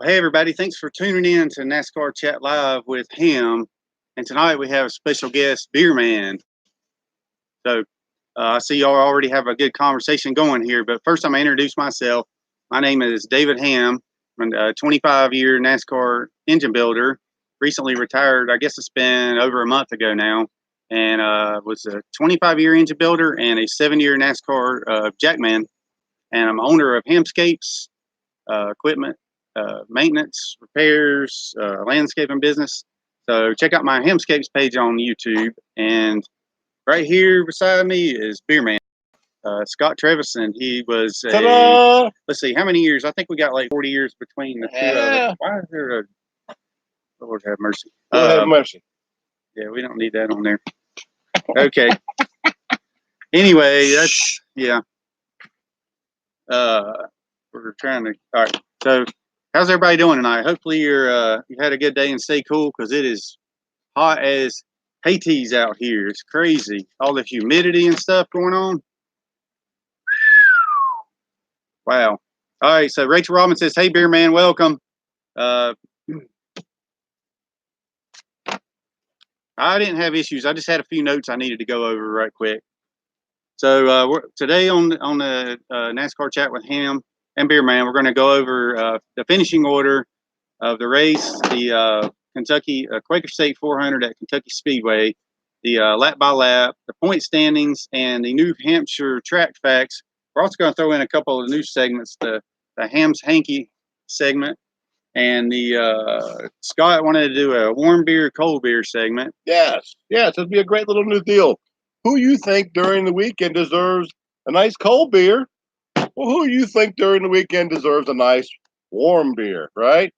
Hey, everybody. Thanks for tuning in to NASCAR Chat Live with Hamm. And tonight we have a special guest, Beer Man. So I see y'all already have a good conversation going here. But first, I'm going to introduce myself. My name is David Hamm. I'm a 25-year NASCAR engine builder. Recently retired, I guess it's been over a month ago now. And was a 25-year engine builder and a 7-year NASCAR Jackman. And I'm owner of Hammscapes equipment. Maintenance, repairs, landscaping business. So check out my Hammscapes page on YouTube. And right here beside me is Beer Man, Scott Trevison. He was let's see, how many years? I think we got like 40 years between the two of us. Why is there a Lord have mercy? Lord have mercy. Yeah, we don't need that on there. Okay. Anyway, that's we're trying to. All right. So how's everybody doing tonight? Hopefully you had a good day and stay cool, because it is hot as Hades out here. It's crazy. All the humidity and stuff going on. Wow. All right. So Rachel Robin says, "Hey, Beer Man, welcome." I didn't have issues. I just had a few notes I needed to go over right quick. So we're today on the NASCAR Chat with Hamm and Beer Man, we're going to go over the finishing order of the race, the Kentucky Quaker State 400 at Kentucky Speedway, the lap by lap, the point standings, and the new Hampshire track facts. We're also going to throw in a couple of new segments, the Hamm's Hanky segment, and the Scott wanted to do a warm beer, cold beer segment. Yes, it'd be a great little new deal. Who you think during the weekend deserves a nice cold beer? Well, who you think during the weekend deserves a nice warm beer, right?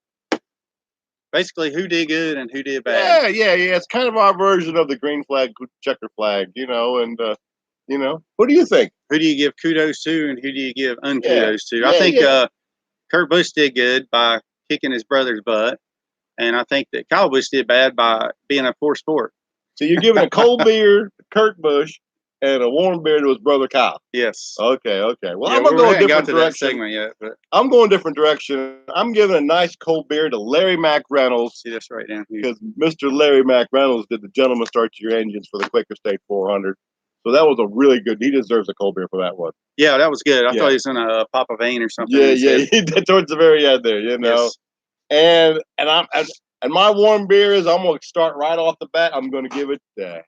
Basically, who did good and who did bad. Yeah. It's kind of our version of the green flag, checker flag, and who do you think? Who do you give kudos to and who do you give unkudos to? I think Kurt Busch did good by kicking his brother's butt, and I think that Kyle Busch did bad by being a poor sport. So you're giving a cold beer to Kurt Busch and a warm beer to his brother Kyle. Yes. Okay. Well, I'm gonna go a different direction. Segment yet, but I'm going a different direction. I'm giving a nice cold beer to Larry Mac Reynolds. See, that's right down here. Because Mr. Larry Mac Reynolds did the Gentleman Start Your Engines for the Quaker State 400. So that was a really good. He deserves a cold beer for that one. Yeah, that was good. I thought he was in a pop a vein or something. Yeah. He did towards the very end there, Yes. And my warm beer is, I'm going to start right off the bat. I'm going to give it to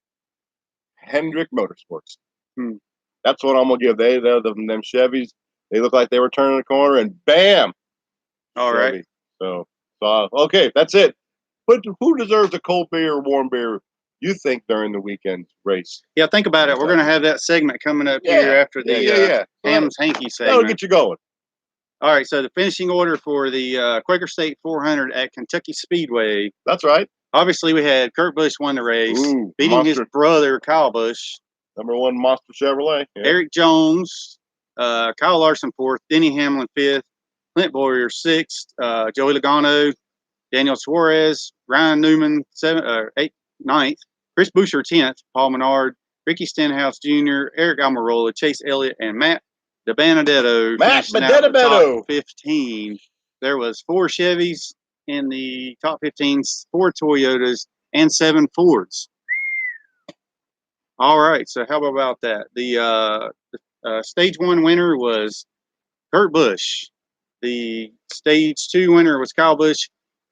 Hendrick Motorsports. That's what I'm going to give. Them Chevys, they look like they were turning the corner, and bam! All Chevy. right. So okay, that's it. But who deserves a cold beer or warm beer, you think, during the weekend race? Yeah, think about it. We're going to have that segment coming up here after the Hamm's Hanky segment. That'll get you going. All right, so the finishing order for the Quaker State 400 at Kentucky Speedway. That's right. Obviously, we had Kurt Busch won the race, beating his brother, Kyle Busch. #1 Monster Chevrolet. Yeah. Eric Jones, Kyle Larson 4th, Denny Hamlin 5th, Clint Boyer 6th, Joey Logano, Daniel Suarez, Ryan Newman 9th, Chris Buescher 10th, Paul Menard, Ricky Stenhouse Jr., Eric Almirola, Chase Elliott, and Matt DiBenedetto. Top 15. There was 4 Chevys in the top 15s, 4 Toyotas, and 7 Fords. All right, so how about that? The Stage 1 winner was Kurt Busch. The Stage 2 winner was Kyle Busch.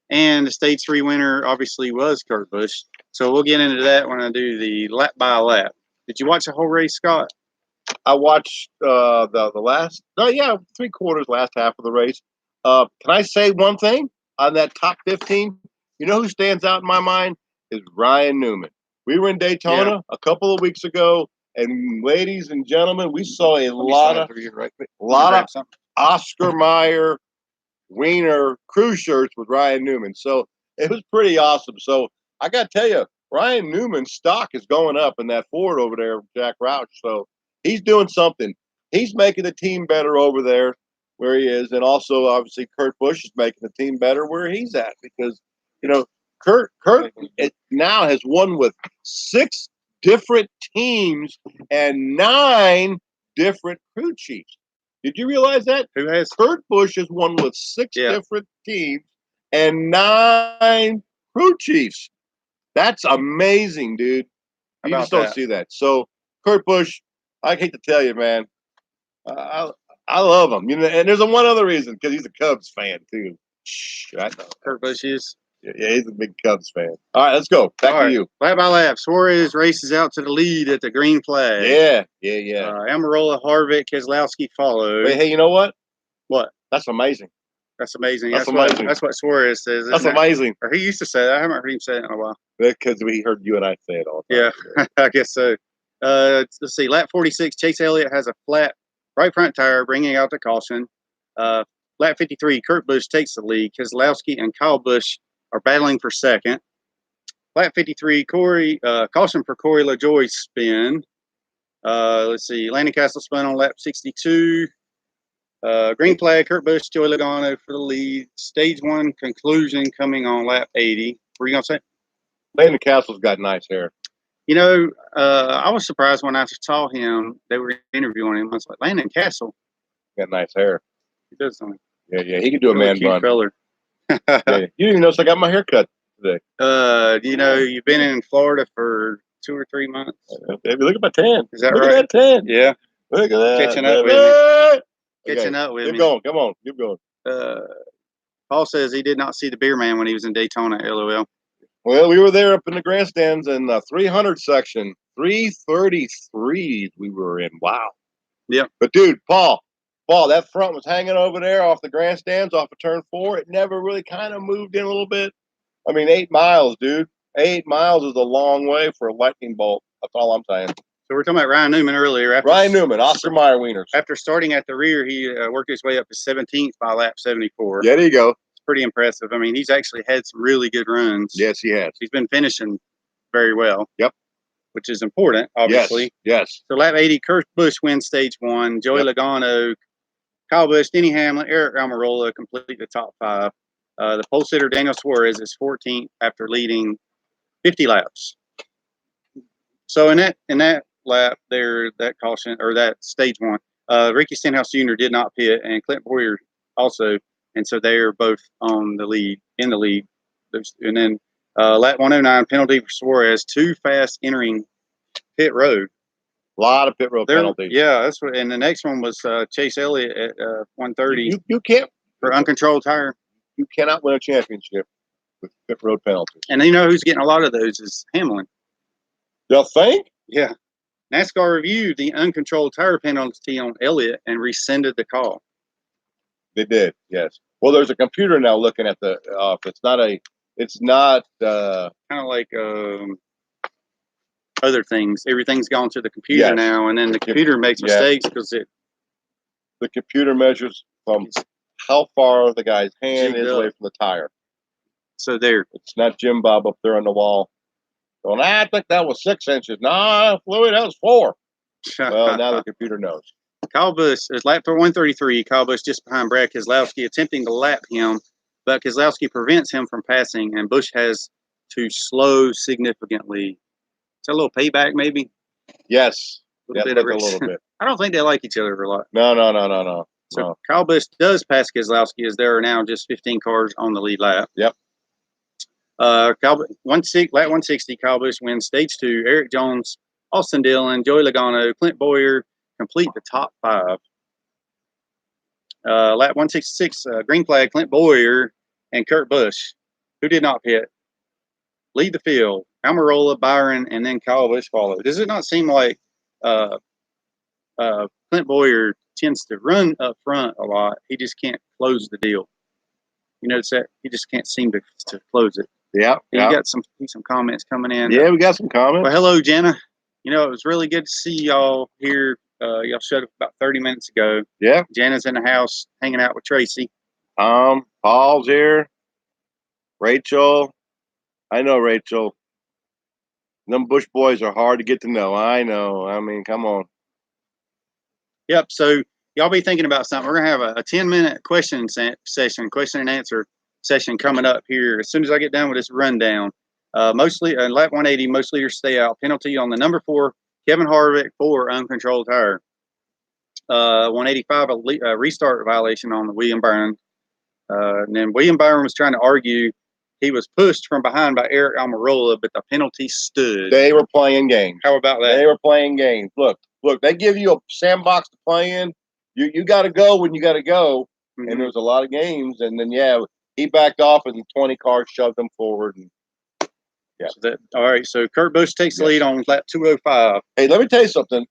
And the Stage 3 winner, obviously, was Kurt Busch. So we'll get into that when I do the lap by lap. Did you watch the whole race, Scott? I watched the last, 3/4 last half of the race. Can I say one thing on that top 15? You know who stands out in my mind is Ryan Newman. We were in Daytona a couple of weeks ago, and ladies and gentlemen, we saw a lot of Oscar Mayer Wiener crew shirts with Ryan Newman. So it was pretty awesome. So I got to tell you, Ryan Newman's stock is going up in that Ford over there, Jack Roush. So he's doing something. He's making the team better over there where he is. And also, obviously, Kurt Busch is making the team better where he's at, because, Kurt now has won with 6 different teams and 9 different crew chiefs. Did you realize that? Who has? Kurt Busch has won with 6 different teams and 9 crew chiefs. That's amazing, dude. You just don't see that. So Kurt Busch, I hate to tell you, man, I love him. You know, and there's one other reason, because he's a Cubs fan too. I know. Kurt Busch is. Yeah, he's a big Cubs fan. All right, let's go. Back to you. Lap by lap, Suarez races out to the lead at the green flag. Yeah. Almirola, Harvick, Keselowski follow. Hey, you know what? What? That's amazing. That's amazing. That's amazing. That's what Suarez says. That's amazing. Or he used to say that. I haven't heard him say it in a while. Because we heard you and I say it all the time. Yeah, I guess so. Let's see. Lap 46, Chase Elliott has a flat right front tire, bringing out the caution. Lap 53, Kurt Busch takes the lead. Keselowski and Kyle Busch are battling for second. Lap 53, caution for Corey LaJoie's spin. Let's see. Landon Castle spun on lap 62. Green flag, Kurt Busch, Joey Logano for the lead. Stage 1 conclusion coming on lap 80. What are you going to say? Landon Castle's got nice hair. You know, I was surprised when I saw him. They were interviewing him. I was like, Landon Castle. Got nice hair. He does something. Yeah. He can do a man bun. Feller. Yeah. You didn't even notice I got my hair cut today. You know, you've been in Florida for 2 or 3 months. Baby, look at my tan. Is that look right? Look at that tan. Yeah. Look at that. Catching up with me. Catching up with me. Keep going. Come on. Keep going. Paul says he did not see the beer man when he was in Daytona, LOL. Well, we were there up in the grandstands in the 300 section. 333 we were in. Wow. Yeah. But, dude, Paul, that front was hanging over there off the grandstands, off of turn 4. It never really kind of moved in a little bit. I mean, 8 miles, dude. 8 miles is a long way for a lightning bolt. That's all I'm saying. So we're talking about Ryan Newman earlier. Ryan Newman, Oscar Mayer wieners. After starting at the rear, he worked his way up to 17th by lap 74. Yeah, there you go. It's pretty impressive. I mean, he's actually had some really good runs. Yes, he has. He's been finishing very well. Yep. Which is important, obviously. Yes. So lap 80, Kurt Busch wins stage 1. Joey Logano, Kyle Busch, Denny Hamlin, Eric Almirola complete the top 5. The pole sitter, Daniel Suarez, is 14th after leading 50 laps. So in that lap there, that caution, or that stage 1, Ricky Stenhouse Jr. did not pit, and Clint Boyer also, and so they are both in the lead. And then lap 109, penalty for Suarez, too fast entering pit road. A lot of pit road penalties. Yeah, that's what. And the next one was Chase Elliott at 130. You can't for uncontrolled tire. You cannot win a championship with pit road penalties. And you know who's getting a lot of those is Hamlin. You think? Yeah. NASCAR reviewed the uncontrolled tire penalty on Elliott and rescinded the call. They did, yes. Well, there's a computer now looking at the. It's not kind of like other things. Everything's gone to the computer now, and then the computer makes mistakes because the computer measures from how far the guy's hand is away from the tire. So there. It's not Jim Bob up there on the wall going, I think that was 6 inches. Nah, Louis, that was 4. Well, now the computer knows. Kyle Busch is lap 133. Kyle Busch just behind Brad Keselowski, attempting to lap him, but Keselowski prevents him from passing, and Busch has to slow significantly. Is that a little payback, maybe? Yes. A little bit. I don't think they like each other a lot. No. So Kyle Busch does pass Keselowski, as there are now just 15 cars on the lead lap. Yep. Lap 160, Kyle Busch wins stage 2. Eric Jones, Austin Dillon, Joey Logano, Clint Boyer complete the top 5. Lap 166, green flag, Clint Boyer and Kurt Busch, who did not pit, lead the field. Almirola, Byron, and then Kyle Busch follow. Does it not seem like Clint Boyer tends to run up front a lot? He just can't close the deal. You notice that? He just can't seem to close it. Yeah. You got some comments coming in. Yeah, we got some comments. Well, hello, Jenna. You know, it was really good to see y'all here. Y'all showed up about 30 minutes ago. Yeah. Jenna's in the house hanging out with Tracy. Paul's here. Rachel. I know Rachel. Them Busch boys are hard to get to know. I know. I mean, come on. Yep. So y'all be thinking about something. We're going to have a 10-minute question and answer session coming up here as soon as I get done with this rundown. Mostly in lap 180, most leaders stay out. Penalty on the number 4, Kevin Harvick, for uncontrolled tire. 185, a restart violation on the William Byron. And then William Byron was trying to argue he was pushed from behind by Eric Almirola, but the penalty stood. They were playing games. How about that? They were playing games. Look, they give you a sandbox to play in. You got to go when you got to go. Mm-hmm. And there was a lot of games. And then, he backed off and 20 cars shoved him forward. And So all right, so Kurt Busch takes the lead on lap 205. Hey, let me tell you something.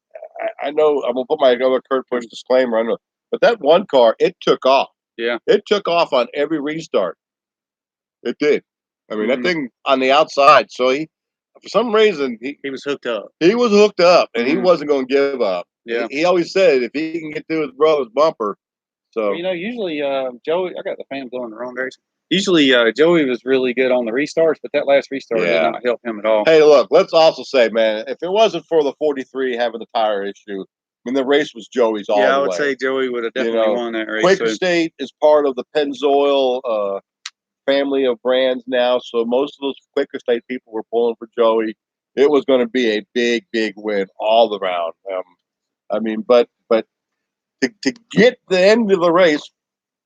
I know I'm going to put my other Kurt Busch disclaimer on it, but that one car, it took off. Yeah. It took off on every restart. It did. I mean, that thing on the outside. So for some reason, he was hooked up. He was hooked up, and he wasn't going to give up. Yeah. He always said if he can get through his brother's bumper. So well, usually Joey, I got the fan blowing the wrong direction. Usually Joey was really good on the restarts, but that last restart did not help him at all. Hey, look, let's also say, man, if it wasn't for the 43 having the tire issue, I mean, the race was Joey's all the way. Yeah, I would say Joey would have definitely won that race. Quaker State is part of the Pennzoil family of brands now, so most of those Quaker State people were pulling for Joey. It was going to be a big, big win all around. I mean, but to get the end of the race,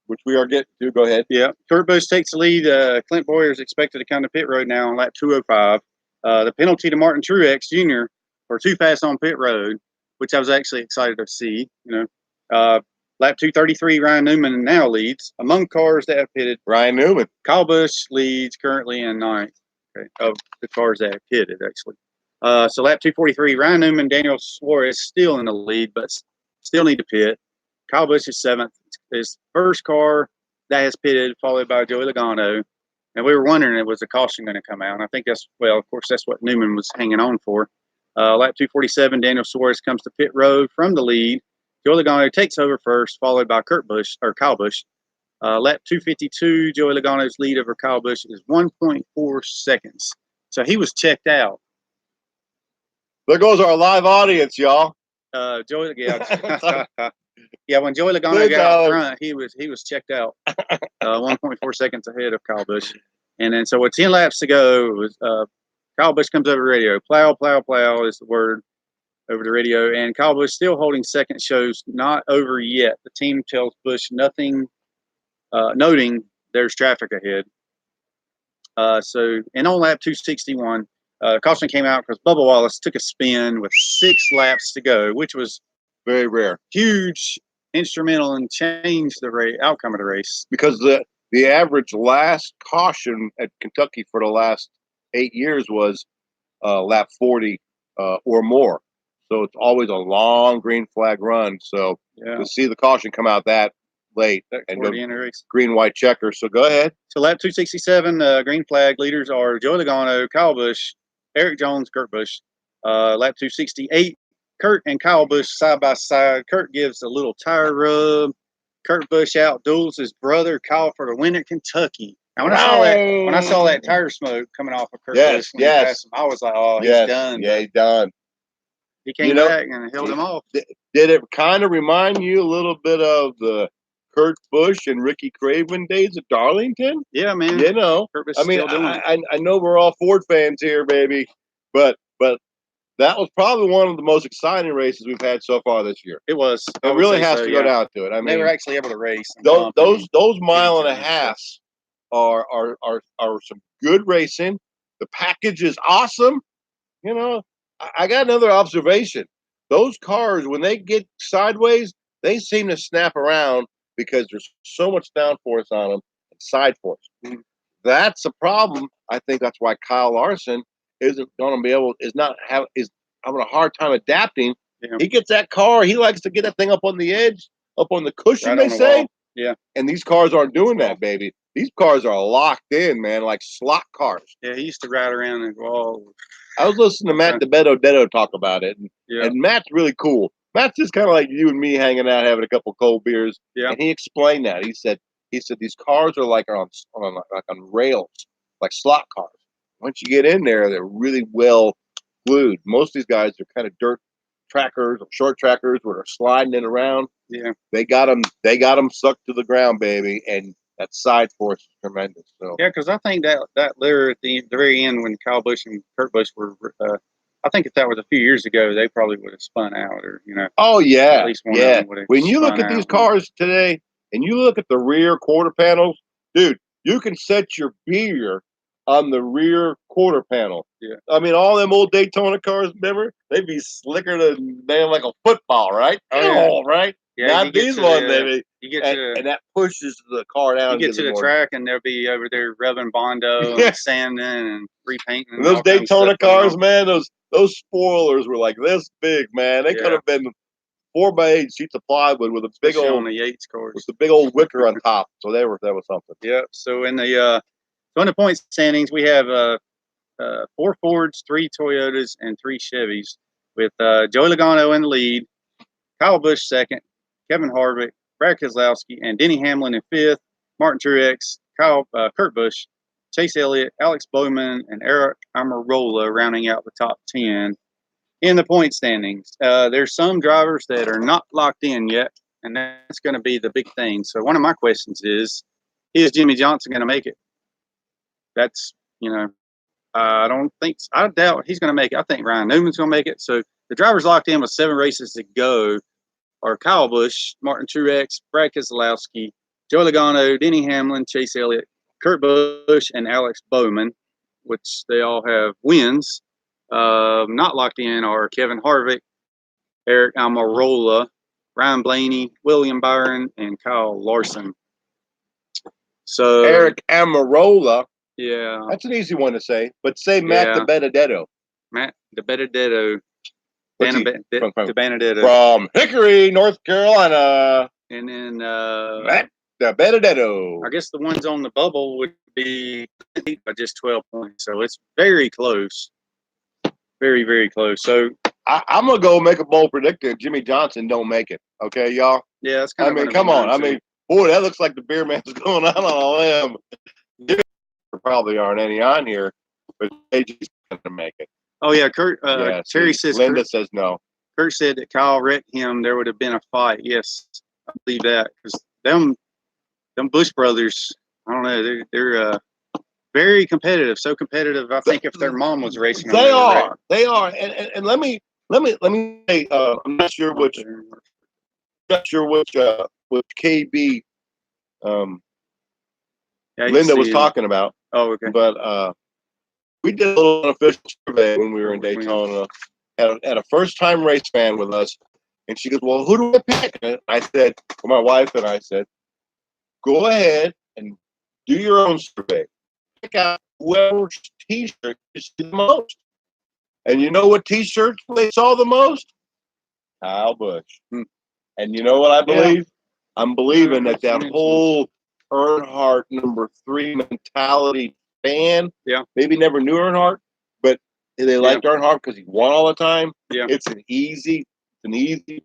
which we are getting to, go ahead. Yeah, Kurt Busch takes the lead. Clint Boyer is expected to come to pit road now on lap 205. The penalty to Martin Truex Jr. for too fast on pit road, which I was actually excited to see. Lap 233, Ryan Newman now leads. Among cars that have pitted, Ryan Newman. Kyle Busch leads currently in ninth of the cars that have pitted, actually. So lap 243, Ryan Newman, Daniel Suarez still in the lead, but still need to pit. Kyle Busch is seventh. His first car that has pitted, followed by Joey Logano. And we were wondering, was a caution going to come out? And I think of course, that's what Newman was hanging on for. Lap 247, Daniel Suarez comes to pit road from the lead. Joey Logano takes over first, followed by Kyle Busch. Lap 252, Joey Logano's lead over Kyle Busch is 1.4 seconds. So he was checked out. There goes our live audience, y'all. When Joey Logano got out front, he was checked out. 1.4 seconds ahead of Kyle Busch. And then so with 10 laps to go, it was Kyle Busch comes over the radio. Plow, plow, plow is the word over the radio. And Kyle Busch still holding second, shows not over yet. The team tells Busch nothing, noting there's traffic ahead. And on lap 261, caution came out because Bubba Wallace took a spin with 6 laps to go, which was very rare. Huge, instrumental, and changed the outcome of the race. Because the average last caution at Kentucky for the last 8 years was lap 40 or more. So it's always a long green flag run. So to see the caution come out that late and go green, white checker. So go ahead. So lap 267, green flag leaders are Joey Logano, Kyle Busch, Eric Jones, Kurt Busch. Lap 268, Kurt and Kyle Busch side by side. Kurt gives a little tire rub. Kurt Busch outduels his brother Kyle for the win at Kentucky. Now when I saw that tire smoke coming off of Kurt Busch when he passed him, I was like, oh, he's done. Yeah, he's done. He came back and held him off. Did it kind of remind you a little bit of the Kurt Busch and Ricky Craven days at Darlington? Yeah, man. Kurt Busch still doing it. I know we're all Ford fans here, baby, but that was probably one of the most exciting races we've had so far this year. It was. It really has to go down to it. I mean, they were actually able to race. Those mile and a halves are some good racing. The package is awesome. I got another observation. Those cars, when they get sideways, they seem to snap around because there's so much downforce on them and side force. That's a problem. I think that's why Kyle Larson isn't going to be able, is having a hard time adapting. Yeah. He gets that car. He likes to get that thing up on the edge, up on the cushion, they say. Wall. Yeah. And these cars aren't doing that, baby. These cars are locked in, man, like slot cars. Yeah, he used to ride around and go. I was listening to Matt DeBetto talk about it, and Matt's really cool. Matt's just kind of like you and me hanging out, having a couple cold beers. Yeah. And he explained that. He said these cars are like on rails, like slot cars. Once you get in there, they're really well glued. Most of these guys are kind of dirt trackers or short trackers where they're sliding it around. Yeah. They got them sucked to the ground, baby, and that side force is tremendous. So yeah, because I think that there at the very end when Kyle Busch and Kurt Busch were, I think if that was a few years ago, they probably would have spun out, or Oh yeah, at least one yeah. of them would have when you look at these cars today, and you look at the rear quarter panels, dude, you can set your beer on the rear quarter panel. Yeah. I mean, all them old Daytona cars, remember? They'd be slicker than damn like a football, right? Oh, yeah. Right? Yeah, Not these ones, baby. You get And that pushes the car down. You get to the track, and they'll be over there rubbing Bondo Yeah. and sanding and repainting. And those Daytona cars, man, those spoilers were like this big, man. They could have been 4x8 sheets of plywood with a big old on the Yates cars with the big old wicker on top. So that was something. Yeah. So in the point standings, we have 4 Fords, 3 Toyotas, and 3 Chevys, with Joey Logano in the lead, Kyle Busch second, Kevin Harvick, Brad Keselowski, and Denny Hamlin in fifth, Martin Truex, Kurt Busch, Chase Elliott, Alex Bowman, and Eric Almirola rounding out the top 10 in the point standings. There's some drivers that are not locked in yet, and that's going to be the big thing. So one of my questions is Jimmy Johnson going to make it? That's, I doubt he's going to make it. I think Ryan Newman's going to make it. So the drivers locked in with 7 races to go are Kyle Busch, Martin Truex, Brad Keselowski, Joey Logano, Denny Hamlin, Chase Elliott, Kurt Busch, and Alex Bowman, which they all have wins. Not locked in are Kevin Harvick, Eric Almirola, Ryan Blaney, William Byron, and Kyle Larson. So Eric Almirola. Yeah. That's an easy one to say, but say Matt DiBenedetto. Matt DiBenedetto. DiBenedetto. From Hickory, North Carolina. And then Matt DiBenedetto. I guess the ones on the bubble would be by just 12 points. So it's very close. Very, very close. So I'm going to go make a bold prediction. Jimmy Johnson don't make it. Okay, y'all? Yeah, that's kind of. I mean, come on. I mean, boy, that looks like the beer man's going on a limb. There probably aren't any on here, but AJ's going to make it. Oh, yeah. Kurt, Terry says. Linda says no. Kurt said that Kyle wrecked him. There would have been a fight. Yes, I believe that. Because them Busch brothers, I don't know, they're very competitive. So competitive, I think if their mom was racing, they are. And let me say, I'm not sure which KB Linda was talking about. Oh, okay. But we did a little unofficial survey when we were in Daytona. Had a first-time race fan with us, and she goes, "Well, who do I pick?" And I said, my wife and I said, "Go ahead and do your own survey. Pick out whoever's T-shirt you see the most." And you know what T-shirts they saw the most? Kyle Busch. And you know what I believe? Yeah. I'm believing that whole Earnhardt number 3 mentality fan. Yeah. Maybe never knew Earnhardt, but they liked Earnhardt because he won all the time. Yeah. It's an easy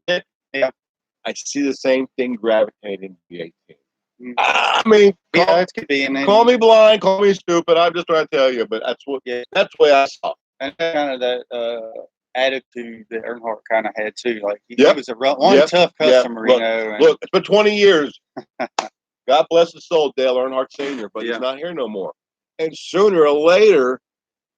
pick. Yeah. I see the same thing gravitating to the 18. I mean, call me blind, call me stupid. I'm just trying to tell you, but that's the way I saw it. And kind of that attitude that Earnhardt kind of had too. Like he was a tough customer, Look, it's been 20 years. God bless his soul, Dale Earnhardt Sr., but he's not here no more. And sooner or later,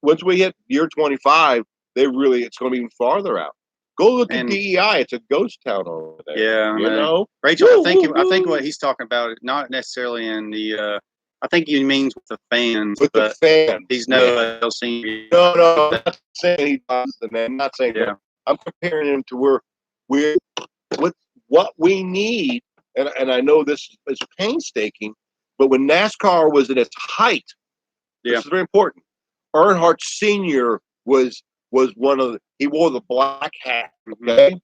once we hit year 25, it's going to be even farther out. Go look at DEI; it's a ghost town over there. Yeah, you know. Rachel, I think what he's talking about is not necessarily in the. I think he means with the fans. With the fans, he's no senior. No, I'm not saying he does, and I'm not saying that. I'm comparing him to where we're with what we need, and I know this is painstaking, but when NASCAR was at its height, this is very important. Earnhardt Sr. was one of he wore the black hat, okay?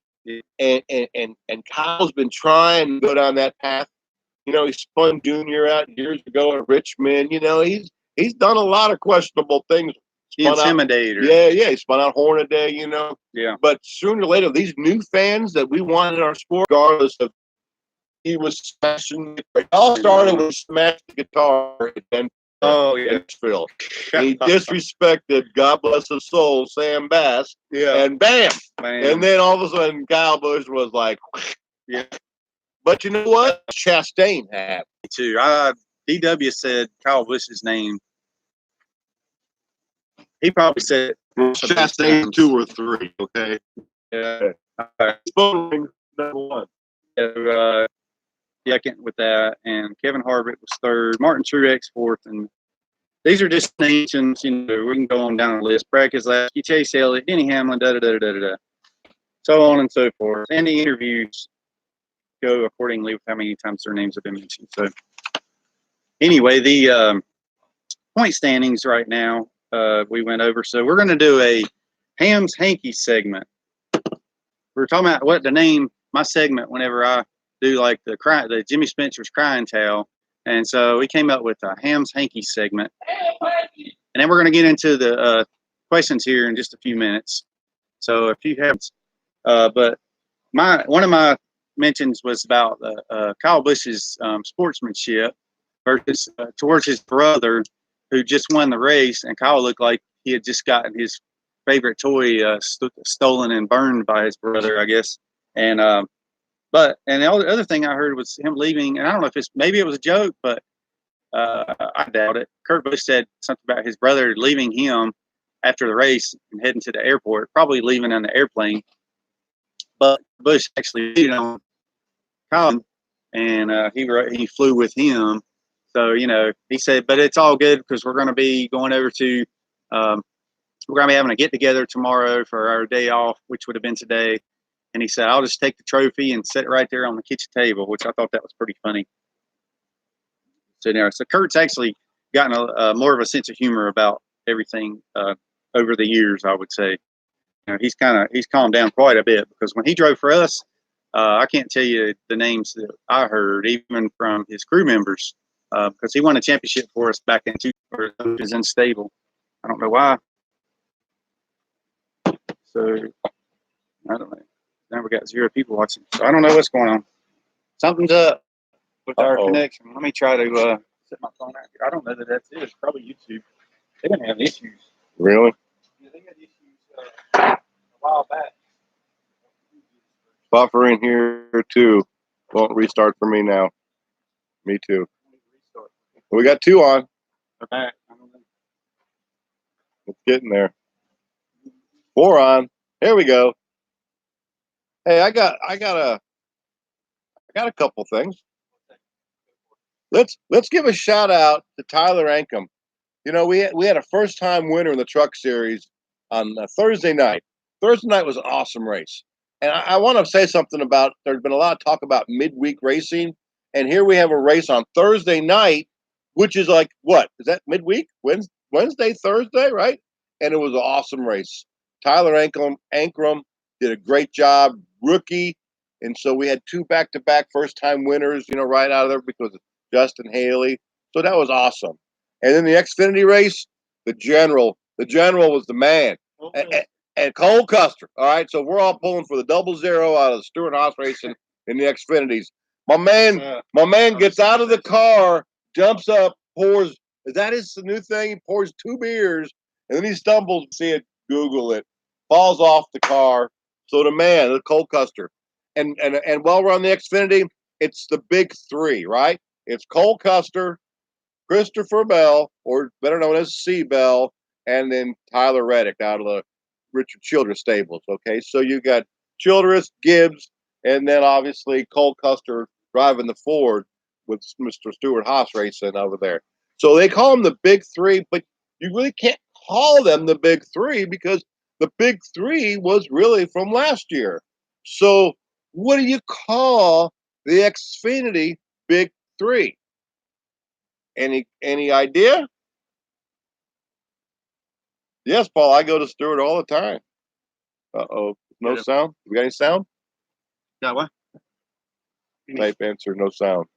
And Kyle's been trying to go down that path. You know, he spun Junior out years ago at Richmond. You know, he's done a lot of questionable things. The Intimidator. He spun out Hornaday, you know. Yeah. But sooner or later, these new fans that we want in our sport, regardless of he was smashing it all started with smashed the guitar and Phil. He disrespected, God bless his soul, Sam Bass. Yeah. And bam. And then all of a sudden Kyle Busch was like, yeah. But you know what? Chastain had. Me too. DW said Kyle Busch's name. He probably said Chastain 2 or 3, okay? Yeah. Phone ring number 1. second with that, and Kevin Harvick was third, Martin Truex fourth, and these are just nations. You know, we can go on down the list: Brad Keselowski, Chase Elliott, Denny Hamlin, so on and so forth. And the interviews go accordingly with how many times their names have been mentioned. So anyway, the point standings right now we went over. So we're going to do a Hamm's Hanky segment. We're talking about what to name my segment whenever I do like the Jimmy Spencer's crying towel. And so we came up with a Hamm's Hanky segment. And then we're going to get into the questions here in just a few minutes. So if you have, but one of my mentions was about Kyle Busch's sportsmanship versus towards his brother, who just won the race, and Kyle looked like he had just gotten his favorite toy stolen and burned by his brother, I guess. And the other thing I heard was him leaving, and I don't know if maybe it was a joke, but I doubt it. Kurt Busch said something about his brother leaving him after the race and heading to the airport, probably leaving on the airplane. But Busch actually beat on Kyle, and he flew with him. So, you know, he said, but it's all good because we're going to be going over to, we're going to be having a get together tomorrow for our day off, which would have been today. And he said, I'll just take the trophy and set it right there on the kitchen table, which I thought that was pretty funny. So, so Kurt's actually gotten more of a sense of humor about everything over the years, I would say. You know, he's calmed down quite a bit because when he drove for us, I can't tell you the names that I heard, even from his crew members. Because he won a championship for us back in which is unstable. I don't know why. So I don't know. Now we got 0 people watching. So I don't know what's going on. Something's up with our connection. Let me try to set my phone out here. I don't know that that's it. It's probably YouTube. They've been having issues. Really? Yeah, they had issues a while back. Buffering here too. Won't restart for me now. Me too. We got 2 on. Okay. It's getting there. 4 on. Here we go. Hey, I got a couple things. Let's give a shout out to Tyler Ankrum. You know, we had a first time winner in the Truck Series on Thursday night. Thursday night was an awesome race, and I want to say something about. There's been a lot of talk about midweek racing, and here we have a race on Thursday night, which is like, what is that, midweek? Wednesday, Thursday, right? And it was an awesome race. Tyler Ankrum did a great job, rookie. And so we had 2 back-to-back first-time winners, you know, right out of there because of Justin Haley. So that was awesome. And then the Xfinity race, the general was the man. Okay. And Cole Custer. All right, so we're all pulling for the 0-0 out of the Stewart-Haas racing in the Xfinities. My man gets out of the car, jumps up, pours. Is that his new thing? He pours 2 beers, and then he stumbles. See it, Google it. Falls off the car. So the Cole Custer. And while we're on the Xfinity, it's the big 3, right? It's Cole Custer, Christopher Bell, or better known as C. Bell, and then Tyler Reddick out of the Richard Childress stables. Okay, so you got Childress, Gibbs, and then obviously Cole Custer driving the Ford with Mr. Stewart-Haas racing over there. So they call them the big 3, but you really can't call them the big 3 because the big 3 was really from last year. So what do you call the Xfinity big 3? Any idea? Yes, Paul, I go to Stewart all the time. Uh-oh. No sound? We got any sound? Got what? Type answer, no sound.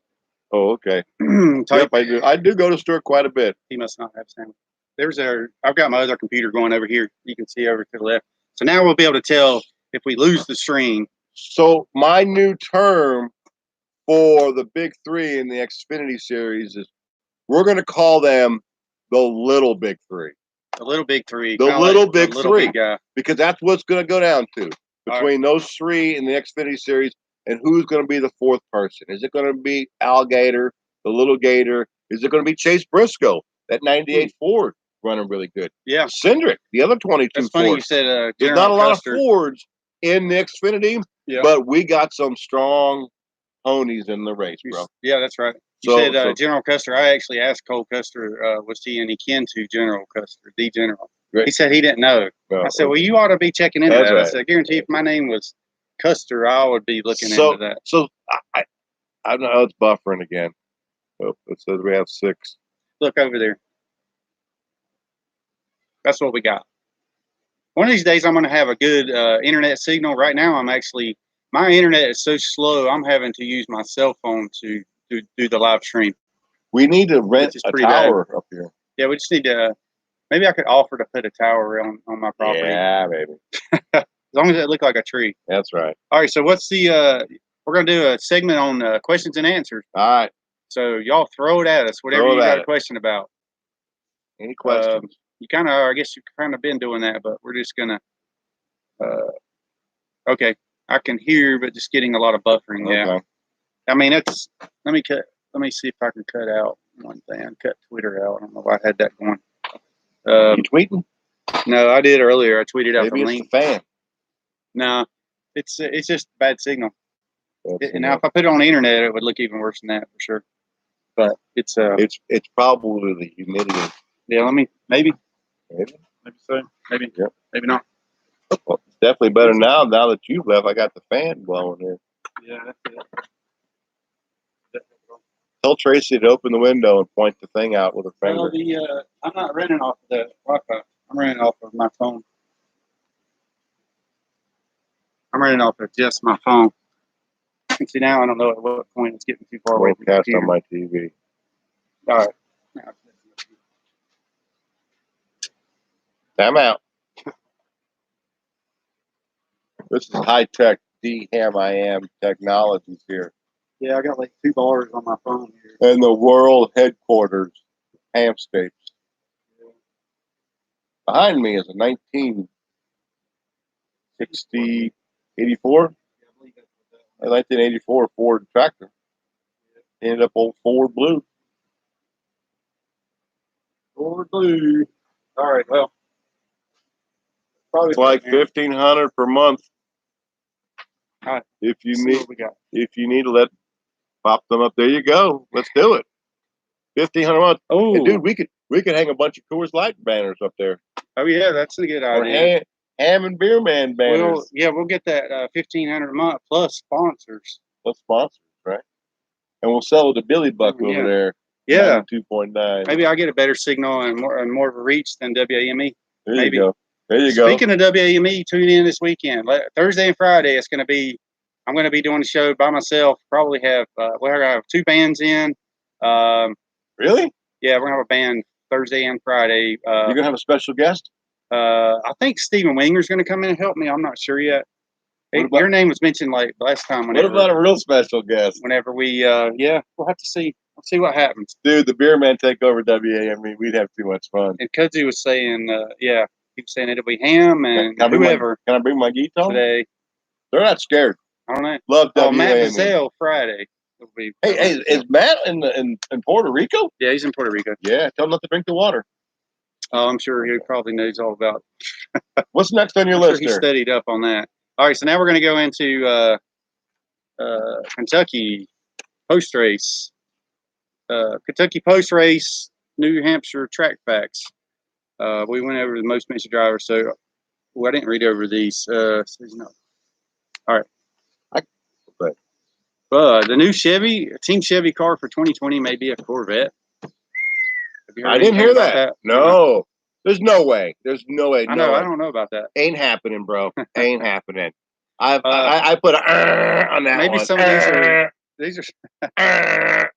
Oh, okay. Yep, I do. I do go to Stewart quite a bit. He must not have sound. I've got my other computer going over here. You can see over to the left. So now we'll be able to tell if we lose the stream. So my new term for the big 3 in the Xfinity series is we're going to call them the little big 3. The little big 3. The little big 3. Big guy. Because that's what's going to go down to between those 3 in the Xfinity series and who's going to be the 4th person. Is it going to be Alligator, the little Gator? Is it going to be Chase Briscoe, that 98 Ford running really good? Yeah. Cindric, the other 22 That's funny Ford. you said There's not a lot of Fords in the Xfinity, but we got some strong ponies in the race, bro. Yeah, that's right. You said General Custer. I actually asked Cole Custer, was he any kin to General Custer, the General? Right. He said he didn't know. I said, well, you ought to be checking into that. Right. I said, I guarantee if my name was Custer, I would be looking into that. So I know it's buffering again. Oh, it says we have 6. Look over there. That's what we got. One of these days, I'm going to have a good internet signal. Right now, my internet is so slow, I'm having to use my cell phone to do the live stream. We need to rent a tower up here. Yeah, we just need to, maybe I could offer to put a tower on my property. Yeah, maybe. As long as it look like a tree. That's right. All right, so what's the, we're going to do a segment on questions and answers. All right. So y'all throw it at us, whatever you got a question about. Any questions? I guess you've kind of been doing that, but we're just going to, okay. I can hear, but just getting a lot of buffering. Okay. Yeah. I mean, let me see if I can cut out one thing. Cut Twitter out. I don't know why I had that going. You tweeting? No, I did earlier. I tweeted out the link. The fan. No, it's just bad signal. Now, if I put it on the internet, it would look even worse than that for sure. But it's probably the humidity. Yeah, maybe so. Maybe. Yep. Maybe not. Well, it's definitely better now that you've left. I got the fan blowing here. Yeah, that's it. Tell Tracy to open the window and point the thing out with her finger. Well, I'm not running off of the Wi-Fi. I'm running off of my phone. I'm running off of just my phone. See, now I don't know at what point it's getting too far away from the computer. On my TV. All right. I'm out. This is high-tech DHammiam technologies here. Yeah, I got like 2 bars on my phone here. And the world headquarters, Hampscapes. Yeah. Behind me is a 84? A 1984 Ford tractor. Yeah. Ended up old Ford Blue. Ford Blue. All right, well. Probably it's like $1,500 per month. All right. If you need to pop them up, there you go. Let's do it. $1,500 a month. Oh, and dude, we could hang a bunch of Coors Light banners up there. Oh yeah, that's a good idea. Or Hamm and Beer Man banners. We'll get that $1,500 a month plus sponsors. Right? And we'll sell it to Billy Buck over there. Yeah, 2.9. Maybe I'll get a better signal and more of a reach than WAME. There you go. There you go. Speaking of WAME, tune in this weekend. Thursday and Friday, I'm going to be doing the show by myself. Probably have, we're going to have 2 bands in. Really? Yeah, we're going to have a band Thursday and Friday. You're going to have a special guest? I think Stephen Winger's going to come in and help me. I'm not sure yet. Your name was mentioned like last time. What about a real special guest? Whenever we'll have to see. We'll see what happens. Dude, the Beer Man take over WAME. We'd have too much fun. And Kudzu was saying, he was saying it'll be Hamm and whoever. Can I bring my guitar today? They're not scared. I don't know. Love WAME. Matt Mazzell Friday. Hey, is Matt in Puerto Rico? Yeah, he's in Puerto Rico. Yeah, tell him not to drink the water. Oh, I'm sure he probably knows all about. What's next on your list? He studied up on that. All right, so now we're going to go into Kentucky post race. Kentucky post race, New Hampshire track facts. We went over the most mentioned drivers, so I didn't read over these. All right. The new Team Chevy car for 2020 may be a Corvette. I didn't hear that. No. There's no way. I know. I don't know about that. Ain't happening, bro. Ain't happening. I put a on that maybe one. Some of these are.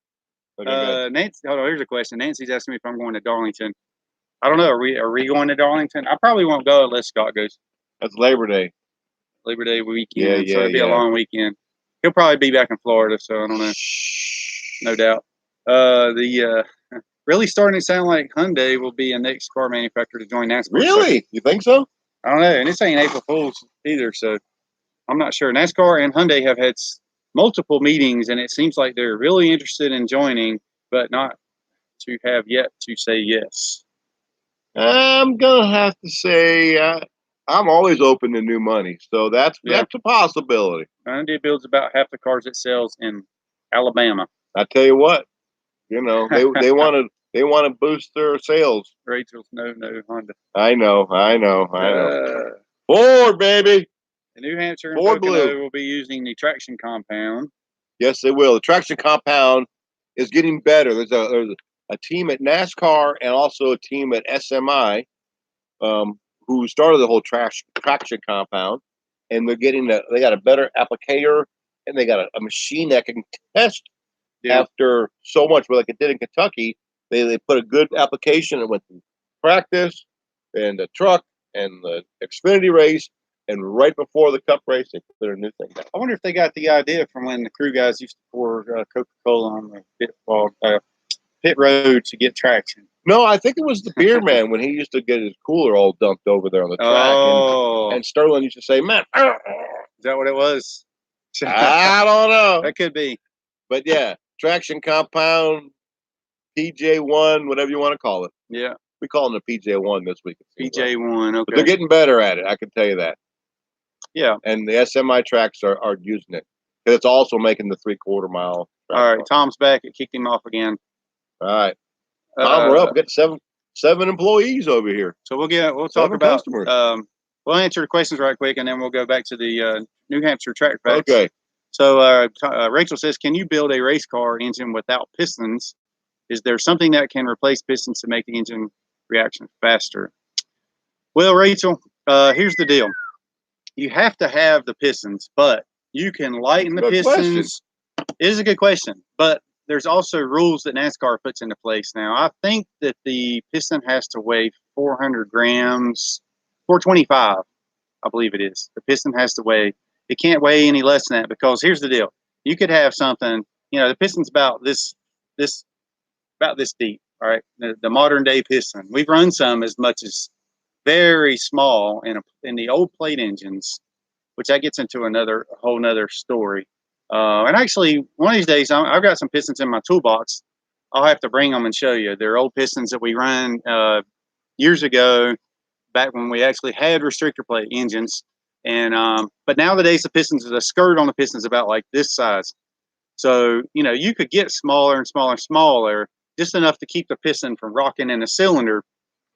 Nancy, hold on. Here's a question. Nancy's asking me if I'm going to Darlington. I don't know. Are we going to Darlington? I probably won't go unless Scott goes. That's Labor Day. Labor Day weekend. So it'll be a long weekend. He'll probably be back in Florida, so I don't know. No doubt. Really starting to sound like Hyundai will be a next car manufacturer to join NASCAR. Really? You think so? I don't know. And this ain't April Fool's either, so I'm not sure. NASCAR and Hyundai have had multiple meetings, and it seems like they're really interested in joining, but not to have yet to say yes. I'm going to have to say I'm always open to new money, so that's a possibility. Hyundai builds about half the cars it sells in Alabama. I tell you what, you know, they want to boost their sales. Rachel's no Honda. I know. Ford, baby. The New Hampshire and Ford Pocono Blue will be using the traction compound. Yes, they will. The traction compound is getting better. There's a team at NASCAR and also a team at SMI who started the whole traction compound, and they got a better applicator, and they got a machine that can test after so much. But like it did in Kentucky, they put a good application and went through practice and the truck and the Xfinity race. And right before the Cup race, they put a new thing down. I wonder if they got the idea from when the crew guys used to pour Coca-Cola on the pit road to get traction. No, I think it was the beer man when he used to get his cooler all dumped over there on the track. And Sterling used to say, man, is that what it was? I don't know. That could be. But yeah, traction compound, PJ1, whatever you want to call it. Yeah. We call them the PJ1 this week. PJ1, okay. But they're getting better at it, I can tell you that. Yeah. And the SMI tracks are using it. It's also making the 3/4 mile. All right, Tom's back. It kicked him off again. All right. Tom, we're up. We got seven employees over here. So we'll talk about we'll answer the questions right quick, and then we'll go back to the New Hampshire track facts. Okay. So Rachel says, can you build a race car engine without pistons? Is there something that can replace pistons to make the engine reaction faster? Well, Rachel, here's the deal. You have to have the pistons, but you can lighten the pistons. It is a good question, but there's also rules that NASCAR puts into place now. I think that the piston has to weigh 400 grams, 425, I believe it is. The piston has to weigh, it can't weigh any less than that, because here's the deal. You could have something, you know, the piston's about this deep, all right? The modern day piston. We've run some as much as very small in the old plate engines, which that gets into a whole nother story. And actually, one of these days, I've got some pistons in my toolbox. I'll have to bring them and show you. They're old pistons that we ran years ago, back when we actually had restrictor plate engines. And but nowadays, the pistons, the skirt on the piston is about like this size. So, you know, you could get smaller and smaller and smaller, just enough to keep the piston from rocking in the cylinder.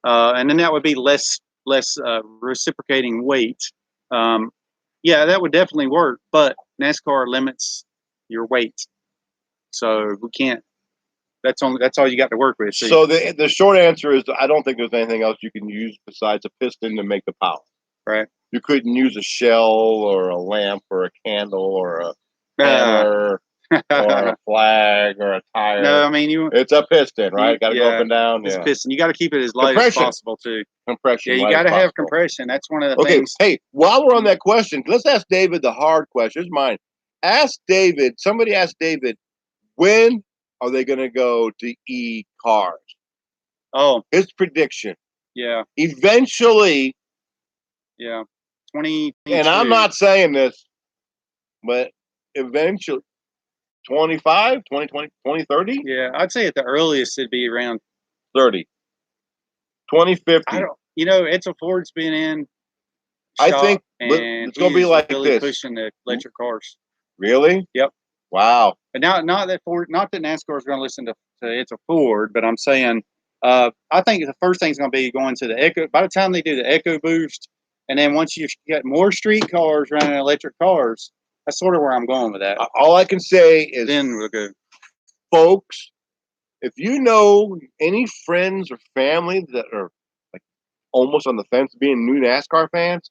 And then that would be less reciprocating weight. Yeah, that would definitely work, but NASCAR limits your weight, so we can't. That's all you got to work with. So the short answer is, I don't think there's anything else you can use besides a piston to make the power. Right. You couldn't use a shell or a lamp or a candle or a hammer or a flag or a tire. No, I mean it's a piston, right? Got to go up and down. It's a piston. You got to keep it as light as possible too. Compression. Yeah, you got to have compression. That's one of the things. Hey, while we're on that question, let's ask David the hard question. It's mine. Somebody asked David, when are they going to go to e-cars? Oh. His prediction. Yeah. Eventually. Yeah. 20. And I'm not saying this, but eventually. 25, 2020, 2030? Yeah, I'd say at the earliest it'd be around 30. 2050. Edsel Ford's been in. I think it's going to be like really this. Pushing the electric cars. Really? Yep. Wow. But not that NASCAR is going to listen to Edsel Ford, but I'm saying I think the first thing's going to be going to the Echo. By the time they do the Echo Boost, and then once you get more street cars running electric cars, that's sort of where I'm going with that. All I can say is, then we'll go. Folks, if you know any friends or family that are like almost on the fence of being new NASCAR fans,